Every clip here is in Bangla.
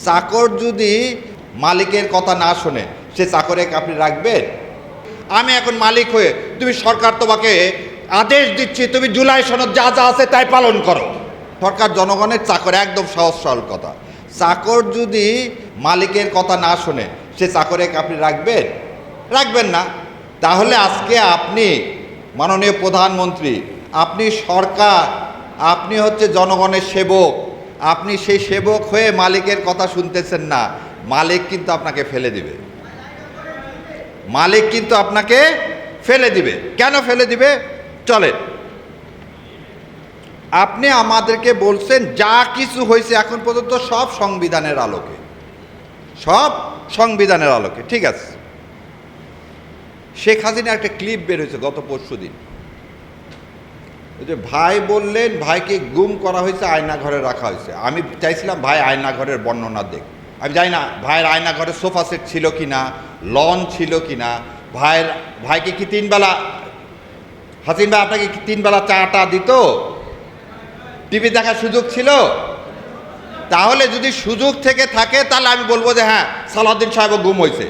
চাকর যদি মালিকের কথা না শোনে সে চাকরে আপনি রাখবেন? আমি এখন মালিক হয়ে তুমি সরকার তোমাকে আদেশ দিচ্ছি তুমি জুলাই সনদ যা যা আছে তাই পালন করো। সরকার জনগণের চাকর, একদম সহজ সরল কথা। চাকর যদি মালিকের কথা না শোনে সে চাকরে আপনি রাখবেন? রাখবেন না। তাহলে আজকে আপনি মাননীয় প্রধানমন্ত্রী, আপনি সরকার, আপনি হচ্ছে জনগণের সেবক, আপনি সেই সেবক হয়ে মালিকের কথা শুনতেছেন না। মালিক কিন্তু আপনাকে ফেলে দিবে, মালিক কিন্তু আপনাকে ফেলে দিবে। কেন ফেলে দিবে? চলেন, আপনি আমাদেরকে বলছেন যা কিছু হয়েছে এখন পর্যন্ত সব সংবিধানের আলোকে, সব সংবিধানের আলোকে, ঠিক আছে। শেখ হাসিনা একটা ক্লিপ বের হয়েছে গত পরশুদিন, ওই যে ভাই বললেন ভাইকে গুম করা হয়েছে, আয়না ঘরে রাখা হয়েছে। আমি চাইছিলাম ভাই আয়না ঘরের বর্ণনা দেখ। আমি জানি না ভাইয়ের আয়না ঘরে সোফা সেট ছিল কিনা, লন ছিল কিনা, ভাইকে কি তিনবেলা, হাসিন ভাই আপনাকে কি তিনবেলা চাটা দিত? টিভি দেখার সুযোগ ছিল? তাহলে যদি সুযোগ থেকে থাকে তাহলে আমি বলবো যে হ্যাঁ সালাউদ্দিন সাহেবও গুম হয়েছে।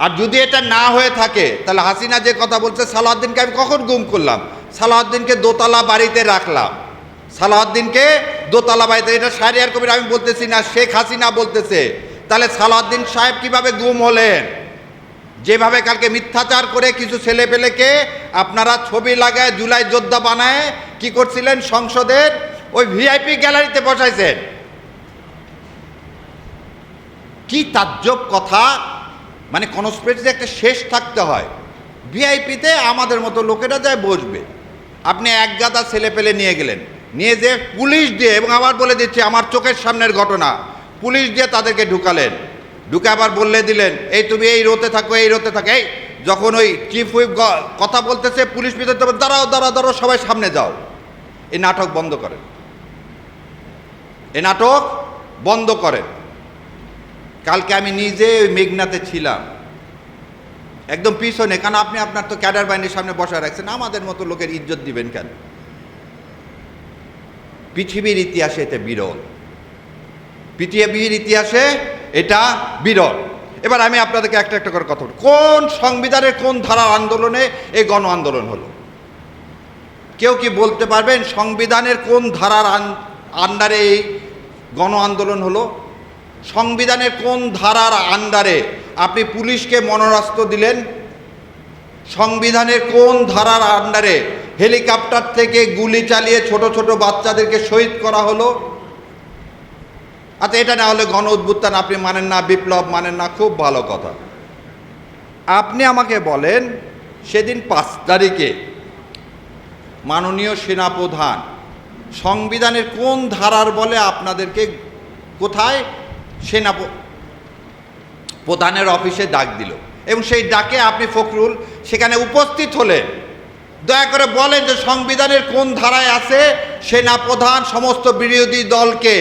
আর যদি এটা না হয়ে থাকে তাহলে হাসিনা যে কথা বলছে সালাউদ্দিনকে আমি কখন গুম করলাম? সালাউদ্দিনকে দোতলা বাড়িতে রাখলাম, সালাউদ্দিনকে দোতলা বাড়িতে। এটা শাহরিয়ার কবির আমি বলতেছি না, শেখ হাসিনা বলতেছে। তাহলে সালাউদ্দিন সাহেব কিভাবে গুম হলেন? যেভাবে কালকে মিথ্যাচার করে কিছু ছেলেপেলেকে আপনারা ছবি লাগায় জুলাই যোদ্ধা বানায় কি করছিলেন, সংসদের ওই ভিআইপি গ্যালারিতে বসাইছেন। কি তাজ্জব কথা! মানে কনস্পিরেসি একটা শেষ থাকতে হয়। ভিআইপিতে আমাদের মতো লোকেরা যায় বসবে, আপনি এক গাদা ছেলে পেলে নিয়ে গেলেন, নিয়ে যে পুলিশ দিয়ে, এবং আবার বলে দিচ্ছি আমার চোখের সামনের ঘটনা, পুলিশ দিয়ে তাদেরকে ঢুকালেন, ঢুকে আবার বললে দিলেন এই তুমি এই রোতে থাকো, এই রোতে থাকো। এই যখন ওই চিফ হুইপ কথা বলতেছে পুলিশ ভিতরে দাঁড়াও দাঁড়াও দাঁড়াও সবাই সামনে যাও। এই নাটক বন্ধ করেন, এই নাটক বন্ধ করেন। কালকে আমি নিজে ওই মেঘনাতে ছিলাম, একদম পিছনে, কারণ আপনি আপনার তো ক্যাডার বাহিনীর সামনে বসায় রাখছেন, আমাদের মতো লোকের ইজ্জত দিবেন কেন? পৃথিবীর ইতিহাসে এটা বিরল, পৃথিবীর ইতিহাসে এটা বিরল। এবার আমি আপনাদেরকে একটা একটা করে কথা বলি, কোন সংবিধানের কোন ধারার আন্দোলনে এই গণ আন্দোলন হলো? কেউ কি বলতে পারবেন সংবিধানের কোন ধারার আন্ডারে এই গণ আন্দোলন হলো? সংবিধানের কোন ধারার আন্ডারে আপনি পুলিশকে মনরাস্ত্র দিলেন? সংবিধানের কোন ধারার আন্ডারে হেলিকপ্টার থেকে গুলি চালিয়ে ছোট ছোট বাচ্চাদেরকে শহীদ করা হলো? আচ্ছা, এটা না হলে গণ অভ্যুত্থান আপনি মানেন না, বিপ্লব মানেন না, খুব ভালো কথা। আপনি আমাকে বলেন সেদিন 5 তারিখে মাননীয় সেনাপ্রধান সংবিধানের কোন ধারার বলে আপনাদেরকে কোথায় সেনা প্রধানের অফিসে ডাক দিল, এবং সেই ডাকে আপনি ফখরুল সেখানে উপস্থিত হলেন। দয়া করে বলেন যে সংবিধানের কোন ধারায় আছে সেনাপ্রধান সমস্ত বিরোধী দলকে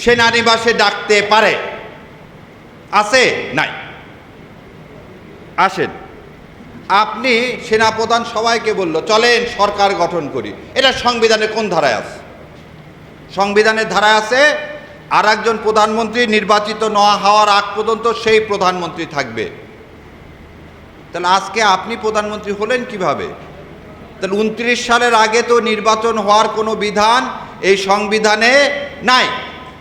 সেনানিবাসে ডাকতে পারে? আছে? নাই। আসেন, আপনি সেনাপ্রধান সবাইকে বলল চলেন সরকার গঠন করি, এটা সংবিধানের কোন ধারায় আছে? সংবিধানের ধারায় আছে আর একজন প্রধানমন্ত্রী নির্বাচিত না হওয়ার আগ পর্যন্ত সেই প্রধানমন্ত্রী থাকবে। তাহলে আজকে আপনি প্রধানমন্ত্রী হলেন কিভাবে? তাহলে 29 সালের আগে তো নির্বাচন হওয়ার কোনো বিধান এই সংবিধানে নাই,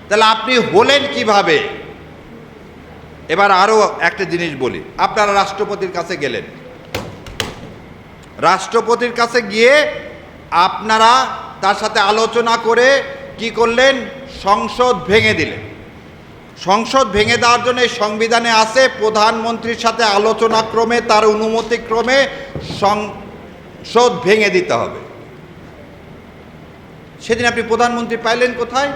তাহলে আপনি হলেন কিভাবে? এবার আরও একটা জিনিস বলি, আপনারা রাষ্ট্রপতির কাছে গেলেন, রাষ্ট্রপতির কাছে গিয়ে আপনারা তার সাথে আলোচনা করে কি করলেন? সংসদ ভেঙে দিলেন। সংসদ ভেঙে দেওয়ার জন্য এই সংবিধানে আছে প্রধানমন্ত্রীর সাথে আলোচনা ক্রমে তার অনুমতি ক্রমে সংসদ ভেঙে দিতে হবে। সেদিন আপনি প্রধানমন্ত্রী পাইলেন কোথায়?